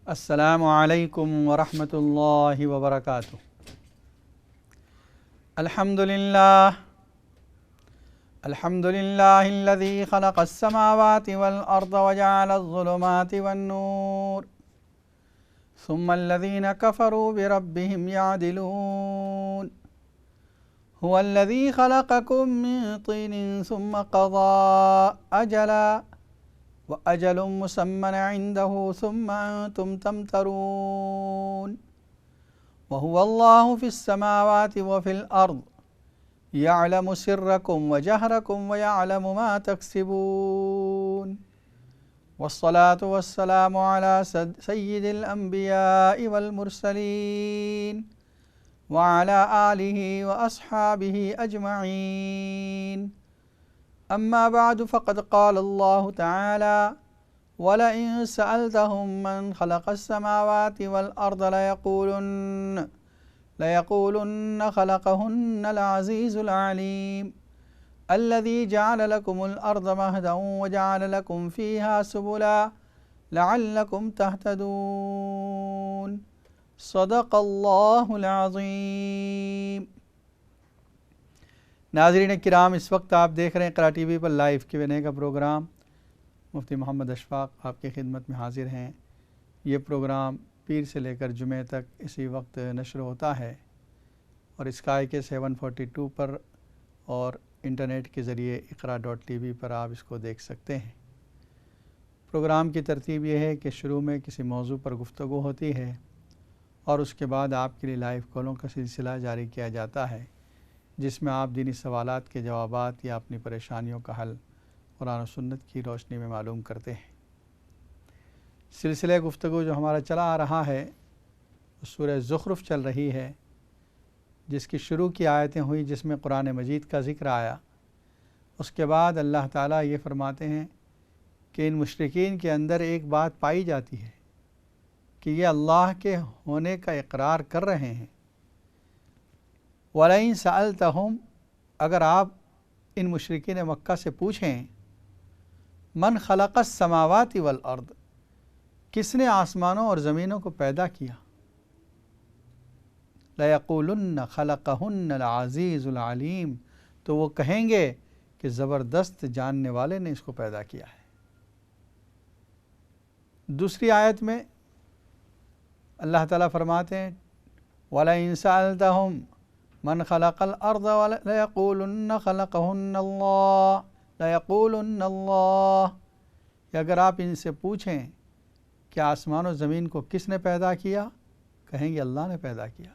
السلام علیکم ورحمۃ اللہ وبرکاتہ۔ الحمد للہ الذی خلق السماوات والارض وجعل الظلمات والنور ثم الذین کفروا بربهم يعدلون هو الذی خلقکم من طین ثم قضى اجلا وأجل مسمى عنده ثم أنتم تمترون وهو الله في السماوات وفي الأرض يعلم سركم وجهركم ويعلم ما تكسبون والصلاة والسلام على سيد الأنبياء والمرسلين وعلى آله وأصحابه أجمعين أما بعد فقد قال الله تعالى ولئن سألتهم من خلق السماوات والأرض ليقولن خلقهن العزيز العليم الذي جعل لكم الأرض مهدا وجعل لكم فيها سبلا لعلكم تهتدون صدق الله العظيم۔ ناظرین کرام، اس وقت آپ دیکھ رہے ہیں اقرا ٹی وی پر لائیو Q&A کا پروگرام۔ مفتی محمد اشفاق آپ کی خدمت میں حاضر ہیں۔ یہ پروگرام پیر سے لے کر جمعہ تک اسی وقت نشر ہوتا ہے اور اسکائی کے 742 پر اور انٹرنیٹ کے ذریعے اقرا.tv پر آپ اس کو دیکھ سکتے ہیں۔ پروگرام کی ترتیب یہ ہے کہ شروع میں کسی موضوع پر گفتگو ہوتی ہے اور اس کے بعد آپ کے لیے لائیو کالوں کا سلسلہ جاری کیا جاتا ہے، جس میں آپ دینی سوالات کے جوابات یا اپنی پریشانیوں کا حل قرآن و سنت کی روشنی میں معلوم کرتے ہیں۔ سلسلہ گفتگو جو ہمارا چلا آ رہا ہے سورہ زخرف چل رہی ہے، جس کی شروع کی آیتیں ہوئی جس میں قرآن مجید کا ذکر آیا۔ اس کے بعد اللہ تعالیٰ یہ فرماتے ہیں کہ ان مشرکین کے اندر ایک بات پائی جاتی ہے کہ یہ اللہ کے ہونے کا اقرار کر رہے ہیں۔ وَلَئِن سَأَلْتَهُمْ، اگر آپ ان مشرکین مکہ سے پوچھیں من خلق السماوات والارض، کس نے آسمانوں اور زمینوں کو پیدا کیا، لَيَقُولُنَّ خَلَقَهُنَّ الْعَزِيزُ الْعَلِيمُ، تو وہ کہیں گے کہ زبردست جاننے والے نے اس کو پیدا کیا ہے۔ دوسری آیت میں اللہ تعالیٰ فرماتے ہیں وَلَئِن سَأَلْتَهُمْ من خلق الارض ليقولن خلقهن اللہ ليقولن اللہ، اگر آپ ان سے پوچھیں کہ آسمان و زمین کو کس نے پیدا کیا، کہیں گے اللہ نے پیدا کیا۔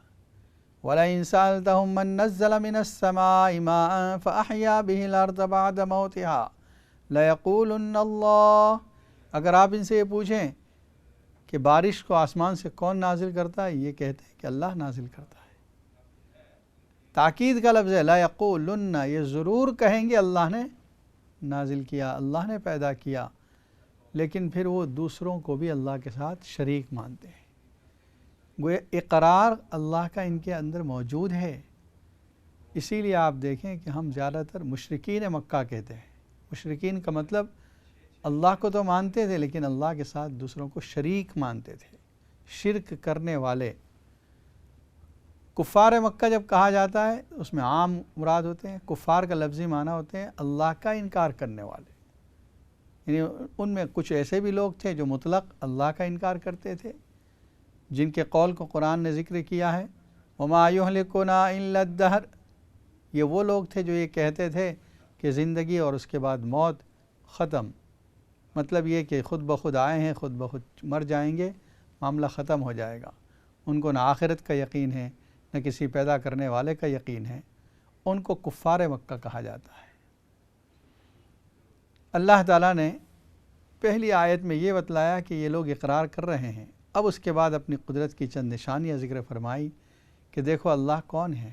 وَلَئِن سَأَلْتَهُم مَّن نَّزَّلَ مِنَ السَّمَاءِ مَاءً فَأَحْيَا بِهِ الْأَرْضَ بَعْدَ مَوْتِهَا لَيَقُولُنَّ اللَّهُ، اگر آپ ان سے یہ پوچھیں کہ بارش کو آسمان سے کون نازل کرتا ہے، یہ کہتے ہیں کہ اللہ نازل کرتا ہے۔ تاکید کا لفظ ہے لا یقولن، یہ ضرور کہیں گے اللہ نے نازل کیا، اللہ نے پیدا کیا، لیکن پھر وہ دوسروں کو بھی اللہ کے ساتھ شریک مانتے ہیں۔ گویا اقرار اللہ کا ان کے اندر موجود ہے۔ اسی لیے آپ دیکھیں کہ ہم زیادہ تر مشرکین مکہ کہتے ہیں۔ مشرکین کا مطلب اللہ کو تو مانتے تھے لیکن اللہ کے ساتھ دوسروں کو شریک مانتے تھے، شرک کرنے والے۔ کفار مکہ جب کہا جاتا ہے اس میں عام مراد ہوتے ہیں۔ کفار کا لفظی معنی ہوتے ہیں اللہ کا انکار کرنے والے، یعنی ان میں کچھ ایسے بھی لوگ تھے جو مطلق اللہ کا انکار کرتے تھے، جن کے قول کو قرآن نے ذکر کیا ہے وَمَا يُهْلِكُنَا إِلَّا الدَّهْرُ، یہ وہ لوگ تھے جو یہ کہتے تھے کہ زندگی اور اس کے بعد موت ختم، مطلب یہ کہ خود بخود آئے ہیں خود بخود مر جائیں گے، معاملہ ختم ہو جائے گا۔ ان کو نہ آخرت کا یقین ہے نہ کسی پیدا کرنے والے کا یقین ہے، ان کو کفار مکہ کہا جاتا ہے۔ اللہ تعالیٰ نے پہلی آیت میں یہ بتلایا کہ یہ لوگ اقرار کر رہے ہیں، اب اس کے بعد اپنی قدرت کی چند نشانیاں ذکر فرمائی کہ دیکھو اللہ کون ہے۔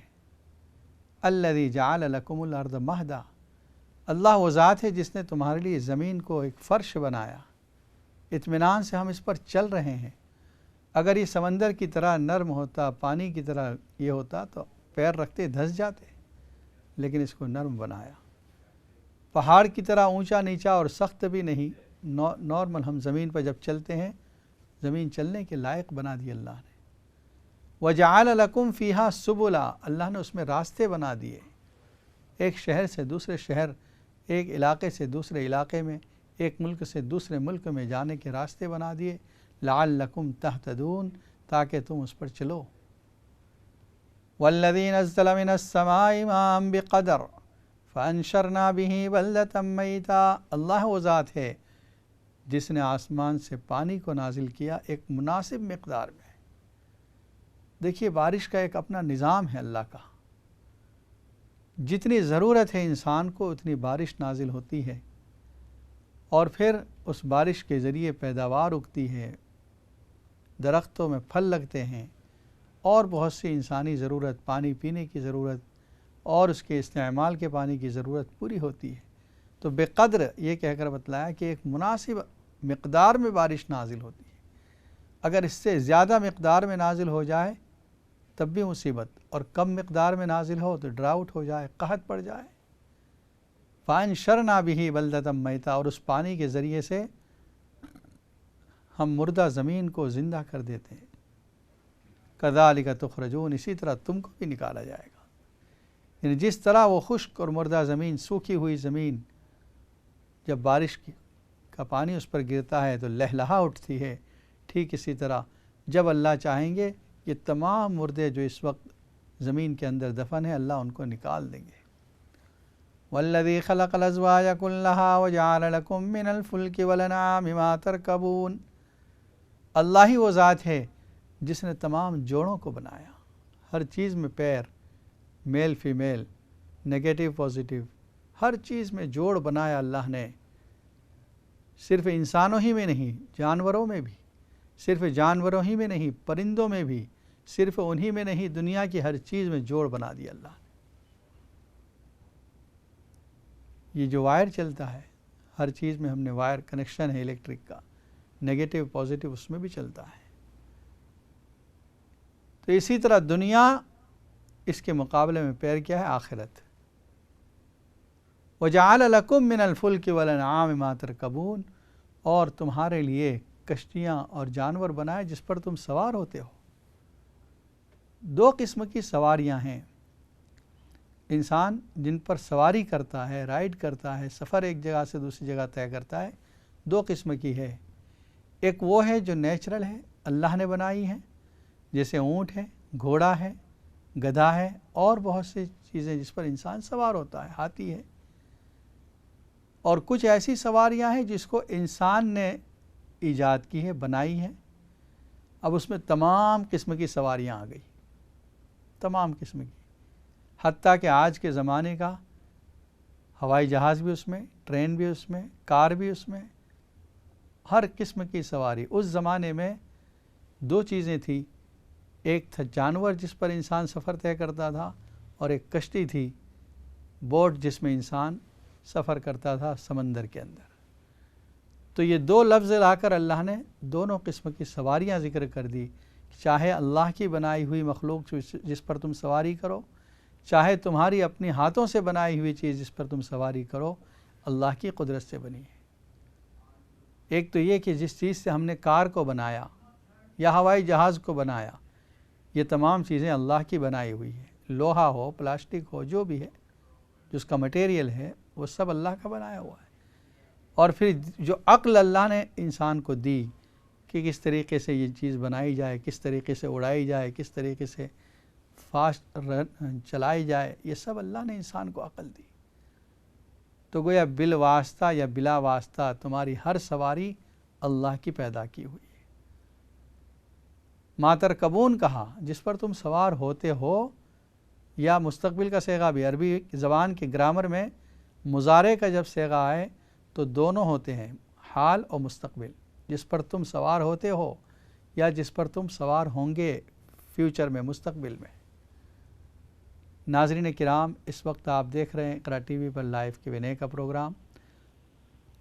الذی جعل لکم الارض مہدا، اللہ وہ ذات ہے جس نے تمہارے لیے زمین کو ایک فرش بنایا، اطمینان سے ہم اس پر چل رہے ہیں۔ اگر یہ سمندر کی طرح نرم ہوتا، پانی کی طرح یہ ہوتا تو پیر رکھتے دھس جاتے، لیکن اس کو نرم بنایا۔ پہاڑ کی طرح اونچا نیچا اور سخت بھی نہیں، نارمل ہم زمین پر جب چلتے ہیں زمین چلنے کے لائق بنا دی اللہ نے۔ وَجَعَلَ لَكُمْ فِيهَا سُبُلًا، اللہ نے اس میں راستے بنا دیے، ایک شہر سے دوسرے شہر، ایک علاقے سے دوسرے علاقے میں، ایک ملک سے دوسرے ملک میں جانے کے راستے بنا دیے، لَعَلَّكُمْ تَهْتَدُونَ، تاکہ تم اس پر چلو۔ وَالَّذِي نَزَّلَ مِنَ السَّمَاءِ مَاءً بِقَدَرٍ فَأَنشَرْنَا بِهِ بَلْدَةً مَيْتًا، اللہ وہ ذات ہے جس نے آسمان سے پانی کو نازل کیا ایک مناسب مقدار میں۔ دیکھیے بارش کا ایک اپنا نظام ہے اللہ کا، جتنی ضرورت ہے انسان کو اتنی بارش نازل ہوتی ہے، اور پھر اس بارش کے ذریعے پیداوار اگتی ہے، درختوں میں پھل لگتے ہیں، اور بہت سی انسانی ضرورت، پانی پینے کی ضرورت اور اس کے استعمال کے پانی کی ضرورت پوری ہوتی ہے۔ تو بے قدر یہ کہہ کر بتلایا کہ ایک مناسب مقدار میں بارش نازل ہوتی ہے، اگر اس سے زیادہ مقدار میں نازل ہو جائے تب بھی مصیبت، اور کم مقدار میں نازل ہو تو ڈراؤٹ ہو جائے، قحط پڑ جائے۔ فَأَنشَرْنَا بِهِ بَلْدَةً مَيْتًا، اور اس پانی کے ذریعے سے ہم مردہ زمین کو زندہ کر دیتے ہیں۔ كَذَلِكَ تُخْرَجُونَ، اسی طرح تم کو بھی نکالا جائے گا، یعنی جس طرح وہ خشک اور مردہ زمین، سوکھی ہوئی زمین، جب بارش کا پانی اس پر گرتا ہے تو لہلہا اٹھتی ہے، ٹھیک اسی طرح جب اللہ چاہیں گے یہ تمام مردے جو اس وقت زمین کے اندر دفن ہیں، اللہ ان کو نکال دیں گے۔ وَالَّذِي خَلَقَ الْأَزْوَاجَ كُلَّهَا وَجَعَلَ لَكُم مِّنَ الْفُلْكِ وَالْأَنْعَامِ مَا تَرْكَبُونَ، اللہ ہی وہ ذات ہے جس نے تمام جوڑوں کو بنایا، ہر چیز میں پیر، میل فیمیل، نگیٹو پازیٹیو، ہر چیز میں جوڑ بنایا اللہ نے، صرف انسانوں ہی میں نہیں، جانوروں میں بھی، صرف جانوروں ہی میں نہیں، پرندوں میں بھی، صرف انہی میں نہیں، دنیا کی ہر چیز میں جوڑ بنا دیا اللہ نے۔ یہ جو وائر چلتا ہے، ہر چیز میں ہم نے وائر کنیکشن ہے الیکٹرک کا، نگیٹو پازیٹیو اس میں بھی چلتا ہے۔ تو اسی طرح دنیا، اس کے مقابلے میں پیر کیا ہے؟ آخرت۔ وَجَعَلَ لَكُم مِّنَ الْفُلْكِ وَالْأَنْعَامِ مَا تَرْكَبُونَ، اور تمہارے لیے کشتیاں اور جانور بنائے جس پر تم سوار ہوتے ہو۔ دو قسم کی سواریاں ہیں، انسان جن پر سواری کرتا ہے، رائڈ کرتا ہے، سفر ایک جگہ سے دوسری جگہ طے کرتا ہے، دو قسم کی ہے۔ ایک وہ ہے جو نیچرل ہے، اللہ نے بنائی ہے، جیسے اونٹ ہے، گھوڑا ہے، گدھا ہے، اور بہت سی چیزیں جس پر انسان سوار ہوتا ہے، ہاتھی ہے۔ اور کچھ ایسی سواریاں ہیں جس کو انسان نے ایجاد کی ہے، بنائی ہے۔ اب اس میں تمام قسم کی سواریاں آ گئی، تمام قسم کی، حتیٰ کہ آج کے زمانے کا ہوائی جہاز بھی اس میں، ٹرین بھی اس میں، کار بھی اس میں، ہر قسم کی سواری۔ اس زمانے میں دو چیزیں تھیں، ایک تھا جانور جس پر انسان سفر طے کرتا تھا، اور ایک کشتی تھی، بوٹ، جس میں انسان سفر کرتا تھا سمندر کے اندر۔ تو یہ دو لفظ لا کر اللہ نے دونوں قسم کی سواریاں ذکر کر دی، چاہے اللہ کی بنائی ہوئی مخلوق جس پر تم سواری کرو، چاہے تمہاری اپنی ہاتھوں سے بنائی ہوئی چیز جس پر تم سواری کرو، اللہ کی قدرت سے بنی ہے۔ ایک تو یہ کہ جس چیز سے ہم نے کار کو بنایا یا ہوائی جہاز کو بنایا، یہ تمام چیزیں اللہ کی بنائی ہوئی ہے، لوہا ہو، پلاسٹک ہو، جو بھی ہے، جو اس کا مٹیریل ہے، وہ سب اللہ کا بنایا ہوا ہے۔ اور پھر جو عقل اللہ نے انسان کو دی کہ کس طریقے سے یہ چیز بنائی جائے، کس طریقے سے اڑائی جائے، کس طریقے سے فاسٹ چلائی جائے، یہ سب اللہ نے انسان کو عقل دی۔ تو گویا بالواسطہ یا بلا واسطہ تمہاری ہر سواری اللہ کی پیدا کی ہوئی ہے۔ ما ترکبون کہا، جس پر تم سوار ہوتے ہو، یا مستقبل کا صیغہ بھی، عربی زبان کے گرامر میں مضارع کا جب صیغہ آئے تو دونوں ہوتے ہیں، حال اور مستقبل، جس پر تم سوار ہوتے ہو یا جس پر تم سوار ہوں گے فیوچر میں، مستقبل میں۔ ناظرین کرام، اس وقت آپ دیکھ رہے ہیں اقرا ٹی وی پر لائیو Q&A کا پروگرام۔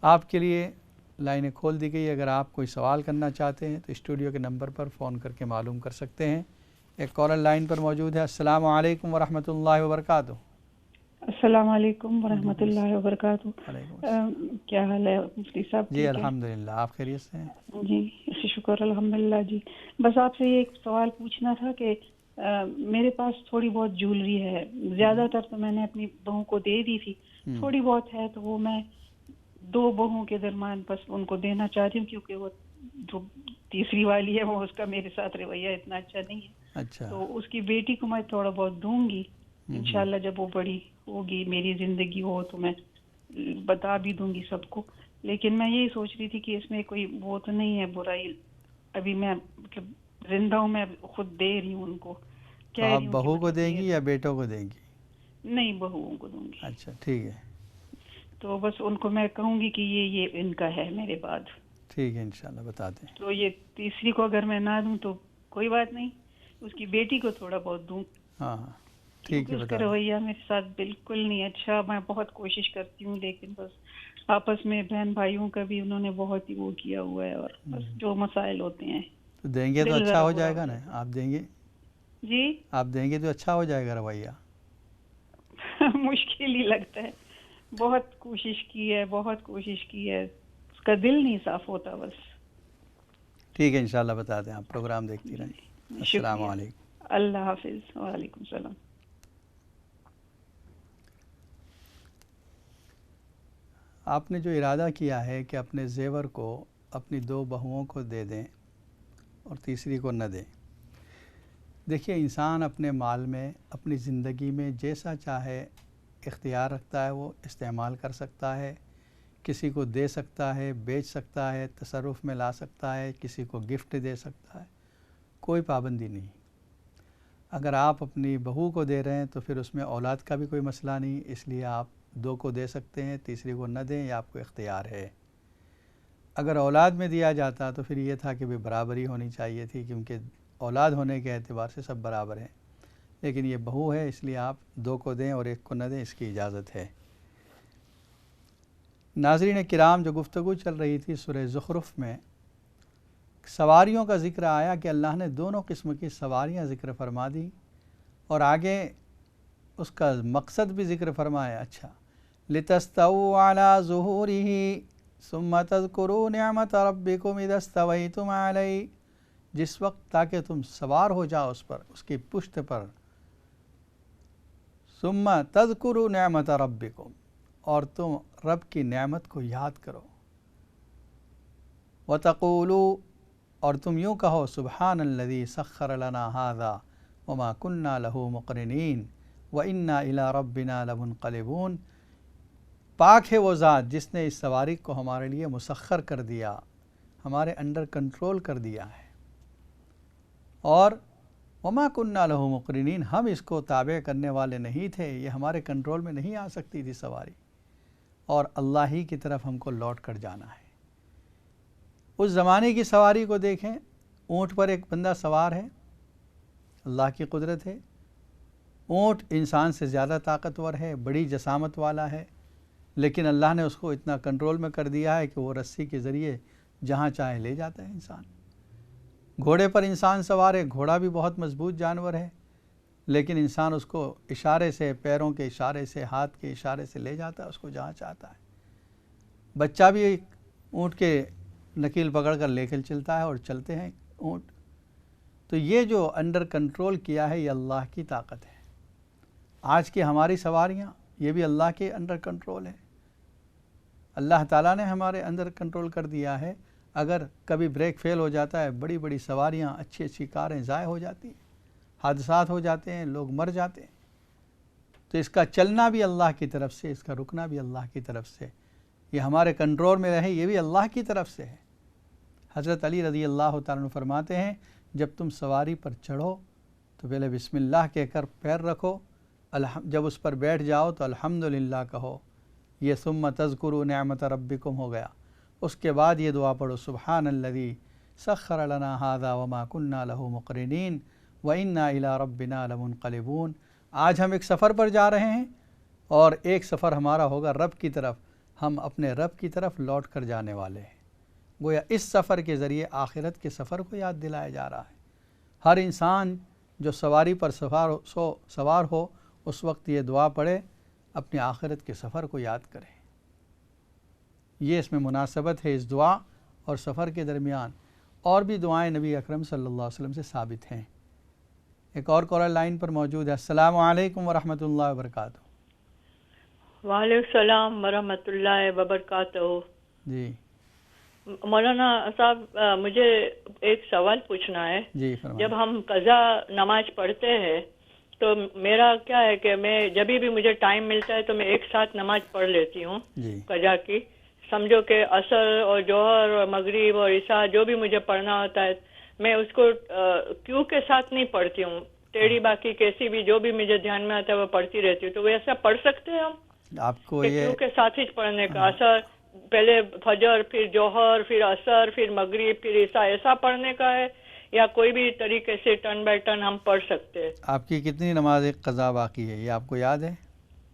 آپ کے لیے لائنیں کھول دی گئی، اگر آپ کوئی سوال کرنا چاہتے ہیں تو اسٹوڈیو کے نمبر پر فون کر کے معلوم کر سکتے ہیں۔ ایک کالر لائن پر موجود ہے۔ السلام علیکم ورحمۃ اللہ وبرکاتہ۔ السلام علیکم ورحمۃ وعلیکم اللہ وبرکاتہ۔ وعلیکم السلام کیا حال ہے مفتی صاحب؟ جی ٹھیک ہے الحمدللہ، آپ خیریت سے ہیں؟ جی، شکر الحمدللہ جی۔ بس آپ سے یہ ایک سوال پوچھنا تھا کہ میرے پاس تھوڑی بہت جولری ہے، زیادہ تر تو میں نے اپنی بہو کو دے دی تھی، تھوڑی بہت ہے تو وہ میں 2 بہوؤں کے درمیان بس ان کو دینا چاہتی ہوں، کیونکہ وہ جو تیسری والی ہے وہ اس کا میرے ساتھ رویہ اتنا اچھا نہیں ہے، اچھا تو اس کی بیٹی کو میں تھوڑا بہت دوں گی انشاءاللہ، جب وہ بڑی ہوگی میری زندگی ہو تو میں بتا بھی دوں گی سب کو۔ لیکن میں یہی سوچ رہی تھی کہ اس میں کوئی وہ تو نہیں ہے برائی، ابھی میں مطلب زندہ ہوں، میں خود دے رہی ہوں ان کو، تو کہہ آپ رہی ہوں کہ بہو کو مطلب دیں یہ گی یا بیٹوں کو دیں گی؟ نہیں، بہوؤں کو دوں گی۔ اچھا ٹھیک ہے، تو بس ان کو میں کہوں گی کہ یہ ان کا ہے میرے بعد، ٹھیک ہے انشاءاللہ بتا دیں۔ تو یہ تیسری کو اگر میں نہ دوں تو کوئی بات نہیں، اس کی بیٹی کو تھوڑا بہت دوں، ہاں ہاں ٹھیک کیونکہ ہے اس کا بتا دیں۔ رویہ میرے ساتھ بالکل نہیں اچھا۔ میں بہت کوشش کرتی ہوں لیکن بس آپس میں بہن بھائیوں کا بھی انہوں نے بہت ہی وہ کیا ہوا ہے، اور بس جو مسائل ہوتے ہیں تو دیں گے تو دل اچھا ذرا ہو برا جائے ہو گا نا، جاتا آپ دیں گے، ہے جی۔ آپ دیں گے تو اچھا ہو جائے گا رویہ۔ مشکل ہی لگتا ہے، بہت کوشش کی ہے، بہت کوشش کی ہے، اس کا دل نہیں صاف ہوتا بس۔ ٹھیک ہے انشاءاللہ بتا دیں، آپ پروگرام دیکھتی رہیں۔ السلام شکریہ، علیکم۔ اللہ حافظ، وعلیکم السلام۔ آپ نے جو ارادہ کیا ہے کہ اپنے زیور کو اپنی 2 بہوؤں کو دے دیں اور تیسری کو نہ دیں، دیکھیے انسان اپنے مال میں اپنی زندگی میں جیسا چاہے اختیار رکھتا ہے، وہ استعمال کر سکتا ہے، کسی کو دے سکتا ہے، بیچ سکتا ہے، تصرف میں لا سکتا ہے، کسی کو گفٹ دے سکتا ہے، کوئی پابندی نہیں۔ اگر آپ اپنی بہو کو دے رہے ہیں تو پھر اس میں اولاد کا بھی کوئی مسئلہ نہیں، اس لیے آپ 2 کو دے سکتے ہیں، تیسری کو نہ دیں، یہ آپ کو اختیار ہے۔ اگر اولاد میں دیا جاتا تو پھر یہ تھا کہ برابری ہونی چاہیے تھی، کیونکہ اولاد ہونے کے اعتبار سے سب برابر ہیں، لیکن یہ بہو ہے اس لیے آپ 2 کو دیں اور 1 کو نہ دیں، اس کی اجازت ہے۔ ناظرین کرام، جو گفتگو چل رہی تھی سورہ زخرف میں سواریوں کا ذکر آیا کہ اللہ نے دونوں قسم کی سواریاں ذکر فرما دی، اور آگے اس کا مقصد بھی ذکر فرمایا۔ اچھا، لِتَسْتَوُوا عَلَى ظُهُورِهِ ثُمَّ تَذْكُرُوا نِعْمَةَ رَبِّكُمْ إِذَا اسْتَوَيْتُمْ عَلَيْهِ، جس وقت تاکہ تم سوار ہو جاؤ اس پر، اس کی پشت پر۔ ثُمَّ تَذْكُرُوا نِعْمَةَ رَبِّكُمْ، اور تم رب کی نعمت کو یاد کرو۔ وَتَقُولُوا، اور تم یوں کہو، سبحان الذی سخر لنا هذا وما كنا له مقرنین وإنا إلی ربنا لمنقلبون، پاک ہے وہ ذات جس نے اس سواری کو ہمارے لیے مسخر کر دیا، ہمارے انڈر کنٹرول کر دیا ہے، اور وما كنا له مقرنین، ہم اس کو تابع کرنے والے نہیں تھے، یہ ہمارے کنٹرول میں نہیں آ سکتی تھی سواری، اور اللہ ہی کی طرف ہم کو لوٹ کر جانا ہے۔ اس زمانے کی سواری کو دیکھیں، اونٹ پر ایک بندہ سوار ہے، اللہ کی قدرت ہے، اونٹ انسان سے زیادہ طاقتور ہے، بڑی جسامت والا ہے، لیکن اللہ نے اس کو اتنا کنٹرول میں کر دیا ہے کہ وہ رسی کے ذریعے جہاں چاہے لے جاتا ہے انسان۔ گھوڑے پر انسان سوار ہے، گھوڑا بھی بہت مضبوط جانور ہے، لیکن انسان اس کو اشارے سے، پیروں کے اشارے سے، ہاتھ کے اشارے سے لے جاتا ہے اس کو جہاں چاہتا ہے۔ بچہ بھی ایک اونٹ کے نکیل پکڑ کر لے کر چلتا ہے اور چلتے ہیں اونٹ۔ تو یہ جو انڈر کنٹرول کیا ہے یہ اللہ کی طاقت ہے۔ آج کی ہماری سواریاں یہ بھی اللہ کے انڈر کنٹرول ہے، اللہ تعالیٰ نے ہمارے اندر کنٹرول کر دیا ہے۔ اگر کبھی بریک فیل ہو جاتا ہے، بڑی بڑی سواریاں، اچھی اچھی کاریں ضائع ہو جاتی ہیں، حادثات ہو جاتے ہیں، لوگ مر جاتے ہیں، تو اس کا چلنا بھی اللہ کی طرف سے، اس کا رکنا بھی اللہ کی طرف سے، یہ ہمارے کنٹرول میں رہے یہ بھی اللہ کی طرف سے ہے۔ حضرت علی رضی اللہ تعالیٰ عنہ فرماتے ہیں، جب تم سواری پر چڑھو تو پہلے بسم اللہ کہہ کر پیر رکھو، جب اس پر بیٹھ جاؤ تو الحمدللہ کہو، یہ ثم تذکروا نعمت ربکم ہو گیا۔ اس کے بعد یہ دعا پڑھو، سبحان الذی سخر لنا ھذا وما كنا له مقرنین وانا الی ربنا لمنقلبون۔ آج ہم ایک سفر پر جا رہے ہیں، اور ایک سفر ہمارا ہوگا رب کی طرف، ہم اپنے رب کی طرف لوٹ کر جانے والے ہیں۔ گویا اس سفر کے ذریعے آخرت کے سفر کو یاد دلایا جا رہا ہے۔ ہر انسان جو سواری پر سوار ہو اس وقت یہ دعا پڑھے، اپنی آخرت کے سفر کو یاد کریں. یہ اس میں مناسبت ہے اس دعا اور سفر کے درمیان. اور بھی دعائیں نبی اکرم صلی اللہ علیہ وسلم سے ثابت ہیں. ایک اور کالر لائن پر موجود ہے. السلام علیکم ورحمۃ اللہ وبرکاتہ. وعلیکم السلام ورحمۃ اللہ وبرکاتہ. جی مولانا صاحب مجھے ایک سوال پوچھنا ہے. جی فرمائیں. جب ہم قضا نماز پڑھتے ہیں تو میرا کیا ہے کہ میں جب بھی مجھے ٹائم ملتا ہے تو میں ایک ساتھ نماز پڑھ لیتی ہوں جی قضا کی. سمجھو کہ عصر اور جوہر اور مغرب اور عشاء جو بھی مجھے پڑھنا ہوتا ہے میں اس کو کیوں کے ساتھ نہیں پڑھتی ہوں. ٹیڑھی باقی کیسی بھی جو بھی مجھے دھیان میں آتا ہے وہ پڑھتی رہتی ہوں. تو وہ ایسا پڑھ سکتے ہیں ہم آپ کو کہ یہ کیوں کے ساتھ ہی پڑھنے کا؟ عصر پہلے فجر پھر جوہر پھر عصر پھر مغرب پھر عشاء ایسا پڑھنے کا ہے یا کوئی بھی طریقے سے ٹرن بائی ٹرن ہم پڑھ سکتے ہیں؟ آپ کی کتنی نماز قضا باقی ہے یہ آپ کو یاد ہے؟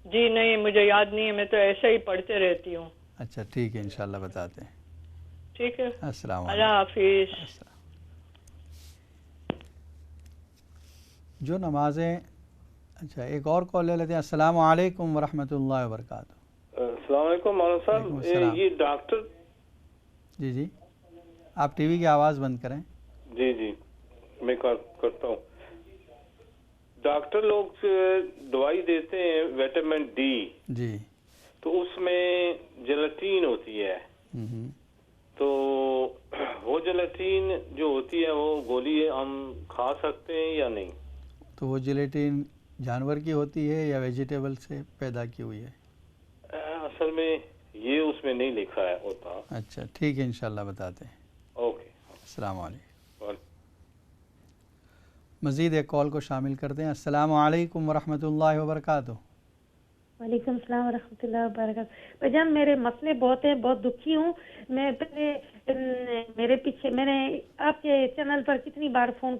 جی نہیں مجھے یاد نہیں ہے. میں تو ایسے ہی پڑھتے رہتی ہوں. اچھا ٹھیک ہے انشاءاللہ بتاتے ہیں. ٹھیک ہے. السلام اللہ علیکم. حافظ. السلام. جو نمازیں اچھا ایک اور کال لے لیتے ہیں. السلام علیکم ورحمۃ اللہ وبرکاتہ. السلام علیکم مولانا صاحب. یہ ڈاکٹر جی جی آپ ٹی وی کی آواز بند کریں. جی جی میں کرتا ہوں. ڈاکٹر لوگ دوائی دیتے ہیں وٹامن ڈی. جی تو اس میں جیلاٹین ہوتی ہے. تو وہ جیلاٹین جو ہوتی ہے وہ گولی ہم کھا سکتے ہیں یا نہیں؟ تو وہ جیلیٹین جانور کی ہوتی ہے یا ویجیٹیبل سے پیدا کی ہوئی ہے؟ اصل میں یہ اس میں نہیں لکھا ہے ہوتا. اچھا ٹھیک ہے انشاءاللہ بتاتے ہیں. اوکے. السلام علیکم. مزید ایک کال کو شامل کرتے ہیں. السلام علیکم ورحمۃ اللہ وبرکاتہ. وعلیکم السلام ورحمۃ اللہ وبرکاتہ. بھجان میرے مسئلے بہت ہیں, بہت دکھی ہوں میں. میرے پیچھے میں نے آپ کے چینل پر کتنی بار فون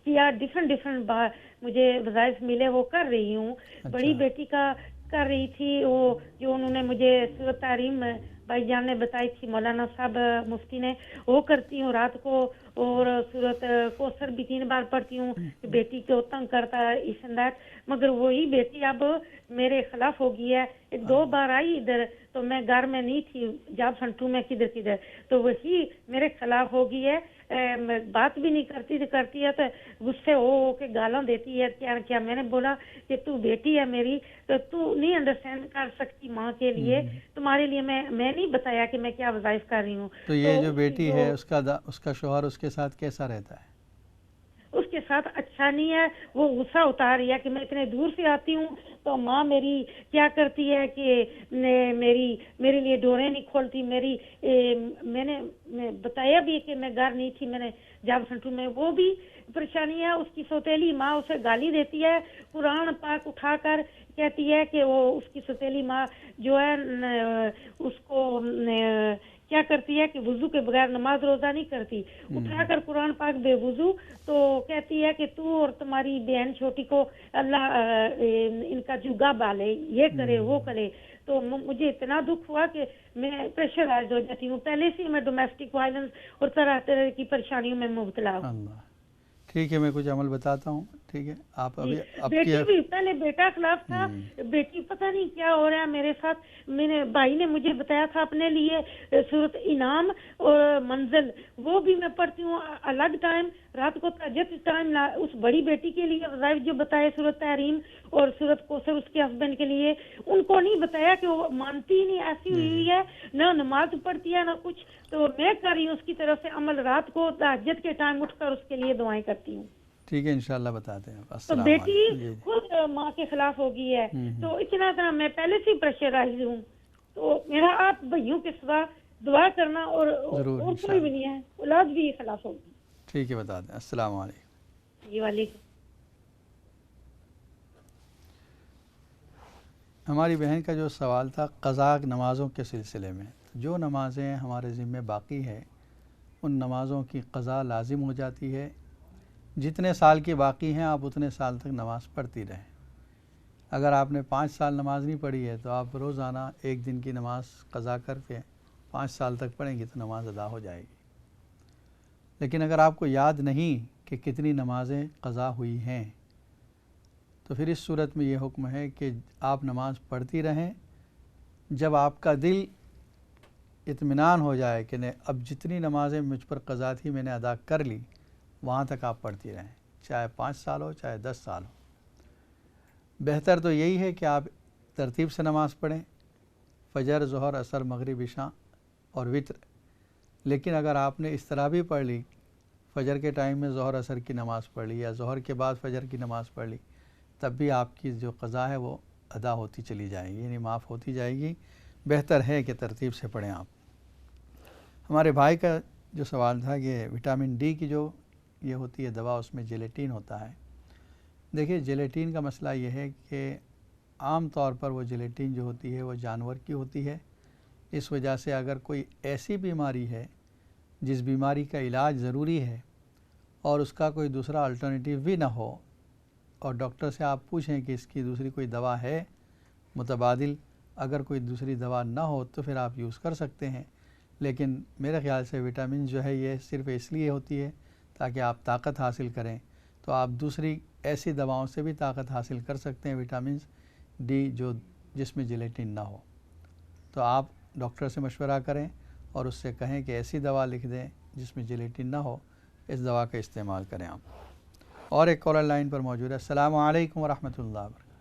کیا ڈفرنٹ بار مجھے وظائف ملے وہ کر رہی ہوں. بڑی بیٹی کا کر رہی تھی وہ جو انہوں نے مجھے سورۃ تحریم بھائی جان نے بتائی تھی, مولانا صاحب مفتی نے, وہ کرتی ہوں رات کو. اور سورۃ کوثر بھی 3 بار پڑھتی ہوں. بیٹی کو تنگ کرتا ہے اس انداز, مگر وہی بیٹی اب میرے خلاف ہو گئی ہے. 2 بار آئی ادھر تو میں گھر میں نہیں تھی, جاب سنٹو میں کدھر تو وہی میرے خلاف ہو گئی ہے. بات بھی نہیں کرتی ہے تو غصے ہو کے گالاں دیتی ہے. کیا میں نے بولا کہ تو بیٹی ہے میری تو نہیں انڈرسٹینڈ کر سکتی ماں کے لیے, تمہارے لیے میں نہیں بتایا کہ میں کیا وظائف کر رہی ہوں. تو یہ جو بیٹی ہے اس کا شوہر اس کے ساتھ کیسا رہتا ہے؟ اس کے ساتھ اچھا نہیں ہے. وہ غصہ اتار رہی ہے کہ میں اتنے دور سے آتی ہوں تو ماں میری کیا کرتی ہے کہ میرے لیے ڈوریں نہیں کھولتی. میں نے بتایا بھی کہ میں گھر نہیں تھی, میں نے جاب سنٹو میں. وہ بھی پریشانی ہے. اس کی سوتیلی ماں اسے گالی دیتی ہے, قرآن پاک اٹھا کر کہتی ہے کہ وہ اس کی سوتیلی ماں جو ہے اس کو کیا کرتی ہے کہ وضو کے بغیر نماز روزہ نہیں کرتی. اٹھا کر قرآن پاک بے وضو تو کہتی ہے کہ تو اور تمہاری بہن چھوٹی کو اللہ ان کا جگہ بالے, یہ کرے وہ کرے. تو مجھے اتنا دکھ ہوا کہ میں پریشرائز ہو جاتی ہوں. پہلے سے میں ڈومیسٹک وائلنس اور طرح طرح کی پریشانیوں میں مبتلا ہوں. ٹھیک ہے میں کچھ عمل بتاتا ہوں. ٹھیک ہے آپ ابھی بیٹی بھی پہلے بیٹا خلاف تھا, بیٹی پتہ نہیں کیا ہو رہا ہے میرے ساتھ. میرے بھائی نے مجھے بتایا تھا اپنے لیے سورۃ انعام اور منزل, وہ بھی میں پڑھتی ہوں الگ ٹائم رات کو تہجد ٹائم. اس بڑی بیٹی کے لیے وظائف جو بتائے سورۃ تحریم اور سورۃ کوثر اس کے ہسبینڈ کے لیے, ان کو نہیں بتایا کہ وہ مانتی نہیں, ایسی ہوئی ہے نہ نماز پڑھتی ہے نہ کچھ. تو میں کر رہی ہوں اس کی طرف سے عمل, رات کو تہجد کے ٹائم اٹھ کر اس کے لیے دعائیں کرتی ہوں. ٹھیک ہے انشاءاللہ بتاتے ہیں. تو بیٹی خود ماں کے خلاف ہو گئی ہے تو اتنا میں پہلے سے پریشرائز ہوں. تو میرا آپ بھائیوں کے سوا دعا کرنا اور کوئی بھی نہیں ہے, اولاد بھی خلاف ہوگی. ٹھیک ہے بتاتے ہیں. السلام علیکم. جی وعلیکم. ہماری بہن کا جو سوال تھا قضا نمازوں کے سلسلے میں, جو نمازیں ہمارے ذمہ باقی ہے ان نمازوں کی قضا لازم ہو جاتی ہے. جتنے سال کی باقی ہیں آپ اتنے سال تک نماز پڑھتی رہیں. اگر آپ نے 5 سال نماز نہیں پڑھی ہے تو آپ روزانہ 1 دن کی نماز قضا کر کے 5 سال تک پڑھیں گی تو نماز ادا ہو جائے گی. لیکن اگر آپ کو یاد نہیں کہ کتنی نمازیں قضا ہوئی ہیں تو پھر اس صورت میں یہ حکم ہے کہ آپ نماز پڑھتی رہیں، جب آپ کا دل اطمینان ہو جائے کہ اب جتنی نمازیں مجھ پر قضا تھی میں نے ادا کر لی، وہاں تک آپ پڑھتی رہیں، چاہے 5 سال ہو چاہے 10 سال ہو۔ بہتر تو یہی ہے کہ آپ ترتیب سے نماز پڑھیں، فجر، ظہر، عصر، مغرب، عشاء اور وتر۔ لیکن اگر آپ نے اس طرح بھی پڑھ لی، فجر کے ٹائم میں ظہر عصر کی نماز پڑھ لی یا ظہر کے بعد فجر کی نماز پڑھ لی، تب بھی آپ کی جو قضا ہے وہ ادا ہوتی چلی جائے گی، یعنی معاف ہوتی جائے گی۔ بہتر ہے کہ ترتیب سے پڑھیں آپ۔ ہمارے بھائی کا جو سوال تھا کہ وٹامن ڈی کی جو یہ ہوتی ہے دوا، اس میں جیلیٹین ہوتا ہے۔ دیکھیے جیلیٹین کا مسئلہ یہ ہے کہ عام طور پر وہ جیلیٹین جو ہوتی ہے وہ جانور کی ہوتی ہے، اس وجہ سے اگر کوئی ایسی بیماری ہے جس بیماری کا علاج ضروری ہے اور اس کا کوئی دوسرا الٹرنیٹیو بھی نہ ہو، اور ڈاکٹر سے آپ پوچھیں کہ اس کی دوسری کوئی دوا ہے متبادل، اگر کوئی دوسری دوا نہ ہو تو پھر آپ یوز کر سکتے ہیں۔ لیکن میرے خیال سے وٹامن جو ہے یہ صرف اس لیے ہوتی ہے تاکہ آپ طاقت حاصل کریں، تو آپ دوسری ایسی دواؤں سے بھی طاقت حاصل کر سکتے ہیں وٹامن ڈی جس میں جیلیٹین نہ ہو۔ تو آپ ڈاکٹر سے مشورہ کریں اور اس سے کہیں کہ ایسی دوا لکھ دیں جس میں جیلیٹین نہ ہو، اس دوا کا استعمال کریں آپ۔ اور ایک کالر لائن پر موجود ہے۔ السلام علیکم ورحمۃ اللہ وبرکاتہ۔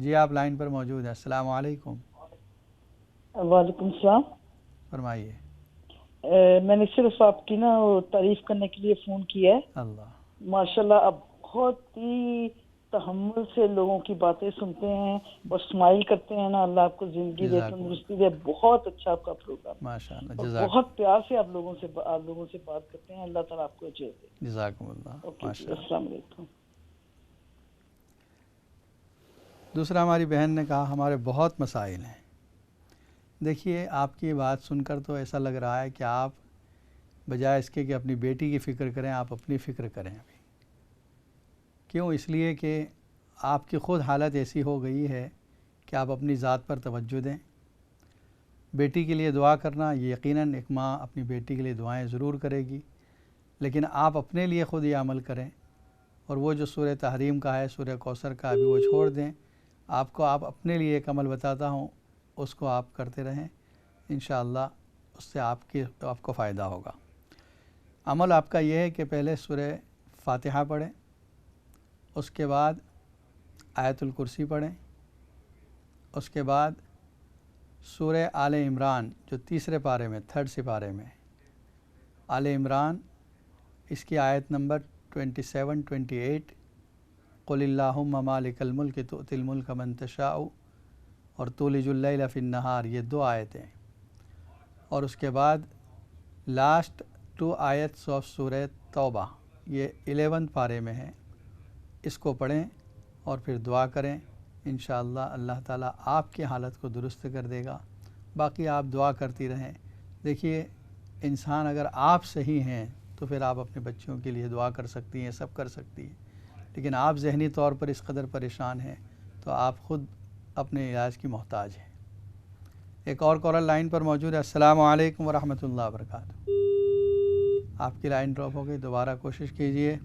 جی آپ لائن پر موجود ہیں۔ السلام علیکم۔ وعلیکم السلام۔ فرمائیے۔ میں نے صرف آپ کی تعریف کرنے کے لیے فون کیا ہے۔ اللہ ماشاءاللہ آپ بہت ہی تحمل سے لوگوں کی باتیں سنتے ہیں اور اسمائل کرتے ہیں نا، اللہ آپ کو زندگی دے، تندرستی دے۔ بہت اچھا آپ کا پروگرام، ماشاءاللہ، بہت پیار سے آپ لوگوں سے بات کرتے ہیں۔ اللہ تعالیٰ آپ کو اجر دے۔ جزاکم اللہ۔ السلام علیکم۔ دوسرا ہماری بہن نے کہا ہمارے بہت مسائل ہیں۔ دیکھیے آپ کی بات سن کر تو ایسا لگ رہا ہے کہ آپ بجائے اس کے کہ اپنی بیٹی کی فکر کریں، آپ اپنی فکر کریں ابھی۔ کیوں؟ اس لیے کہ آپ کی خود حالت ایسی ہو گئی ہے کہ آپ اپنی ذات پر توجہ دیں۔ بیٹی کے لیے دعا کرنا، یہ یقیناً ایک ماں اپنی بیٹی کے لیے دعائیں ضرور کرے گی، لیکن آپ اپنے لیے خود یہ عمل کریں، اور وہ جو سورہ تحریم کا ہے، سورہ کوثر کا، ابھی وہ چھوڑ دیں۔ آپ اپنے لیے ایک عمل بتاتا ہوں، اس کو آپ کرتے رہیں، انشاءاللہ اس سے آپ کو فائدہ ہوگا۔ عمل آپ کا یہ ہے کہ پہلے سورہ فاتحہ پڑھیں، اس کے بعد آیت الکرسی پڑھیں، اس کے بعد سورہ آل عمران جو تیسرے پارے میں، 3rd سپارے میں آل عمران، اس کی آیت نمبر 27 28، قل اللہم مالک الملک تؤتی الملک من تشاء اور تولج اللیل فی النہار، یہ 2 آیتیں، اور اس کے بعد لاسٹ 2 آیتس آف سورہ توبہ، یہ 11 پارے میں ہیں، اس کو پڑھیں اور پھر دعا کریں، انشاءاللہ اللہ تعالیٰ آپ کی حالت کو درست کر دے گا۔ باقی آپ دعا کرتی رہیں۔ دیکھیے انسان اگر آپ صحیح ہیں تو پھر آپ اپنے بچوں کے لیے دعا کر سکتی ہیں، سب کر سکتی ہیں، لیکن آپ ذہنی طور پر اس قدر پریشان ہیں تو آپ خود اپنے علاج کی محتاج ہیں۔ ایک اور کالر لائن پر موجود ہے۔ السلام علیکم ورحمۃ اللہ وبرکاتہ۔ آپ کی لائن ڈراپ ہو گئی، دوبارہ کوشش کیجئے۔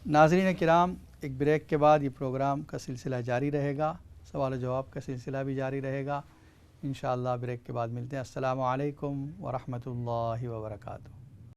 ناظرین کرام، ایک بریک کے بعد یہ پروگرام کا سلسلہ جاری رہے گا، سوال و جواب کا سلسلہ بھی جاری رہے گا، انشاءاللہ بریک کے بعد ملتے ہیں۔ السلام علیکم ورحمۃ اللہ وبرکاتہ۔